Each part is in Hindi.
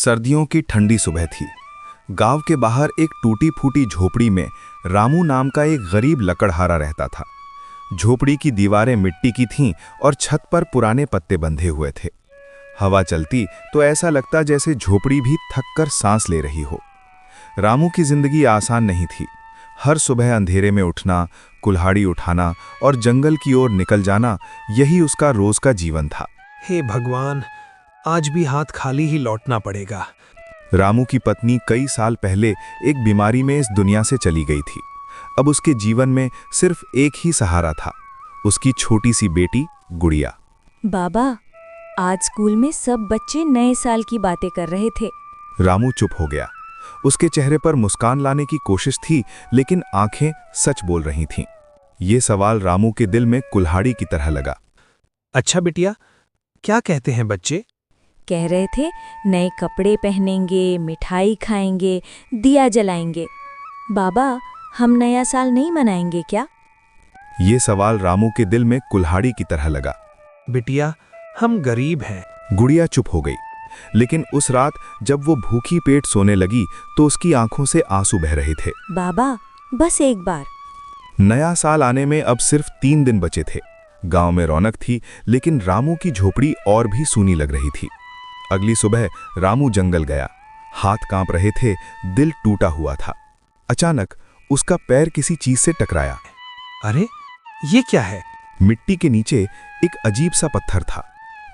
सर्दियों की ठंडी सुबह थी। गांव के बाहर एक टूटी फूटी झोपड़ी में रामू नाम का एक गरीब लकड़हारा रहता था। झोपड़ी की दीवारें मिट्टी की थीं और छत पर पुराने पत्ते बंधे हुए थे। हवा चलती तो ऐसा लगता जैसे झोपड़ी भी थक कर सांस ले रही हो। रामू की जिंदगी आसान नहीं थी। हर सुबह अंधेरे में उठना, कुल्हाड़ी उठाना और जंगल की ओर निकल जाना, यही उसका रोज का जीवन था। हे भगवान, आज भी हाथ खाली ही लौटना पड़ेगा। रामू की पत्नी कई साल पहले एक बीमारी में इस दुनिया से चली गई थी। अब उसके जीवन में सिर्फ एक ही सहारा था, उसकी छोटी सी बेटी गुड़िया। बाबा, आज स्कूल में सब बच्चे नए साल की बातें कर रहे थे। रामू चुप हो गया। उसके चेहरे पर मुस्कान लाने की कोशिश थी, लेकिन आंखें सच बोल रही थीं। ये सवाल रामू के दिल में कुल्हाड़ी की तरह लगा। अच्छा बिटिया, क्या कहते हैं बच्चे? कह रहे थे नए कपड़े पहनेंगे, मिठाई खाएंगे, दिया जलाएंगे। बाबा, हम नया साल नहीं मनाएंगे क्या? ये सवाल रामू के दिल में कुल्हाड़ी की तरह लगा। बिटिया, हम गरीब हैं। गुड़िया चुप हो गई, लेकिन उस रात जब वो भूखी पेट सोने लगी तो उसकी आंखों से आंसू बह रहे थे। बाबा, बस एक बार। नया साल आने में अब सिर्फ 3 दिन बचे थे। गांव में रौनक थी, लेकिन रामू की झोपड़ी और भी सूनी लग रही थी। अगली सुबह रामू जंगल गया। हाथ कांप रहे थे, दिल टूटा हुआ था। अचानक उसका पैर किसी चीज से टकराया। अरे, ये क्या है? मिट्टी के नीचे एक अजीब सा पत्थर था,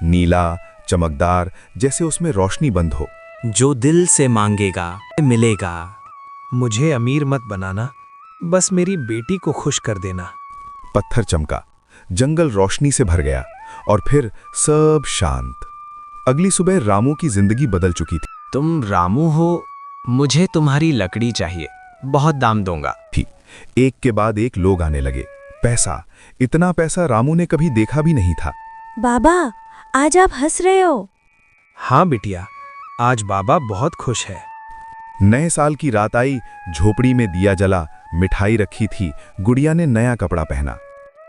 नीला, चमकदार, जैसे उसमें रोशनी बंद हो। जो दिल से मांगेगा मिलेगा। मुझे अमीर मत बनाना, बस मेरी बेटी को खुश कर देना। पत्थर चमका, जंगल रोशनी से भर गया और फिर सब शांत। अगली सुबह रामू की जिंदगी बदल चुकी थी। तुम रामू हो, मुझे तुम्हारी लकड़ी चाहिए, बहुत दाम दूंगा। एक के बाद एक लोग आने लगे। पैसा, इतना पैसा रामू ने कभी देखा भी नहीं था। बाबा, आज आप हंस रहे हो। हाँ बिटिया, आज बाबा बहुत खुश है। नए साल की रात आई, झोपड़ी में दिया जला, मिठाई रखी थी, गुड़िया ने नया कपड़ा पहना।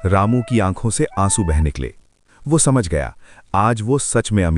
रामू की आंखों से आंसू बह निकले। वो समझ गया, आज वो सच में अमीर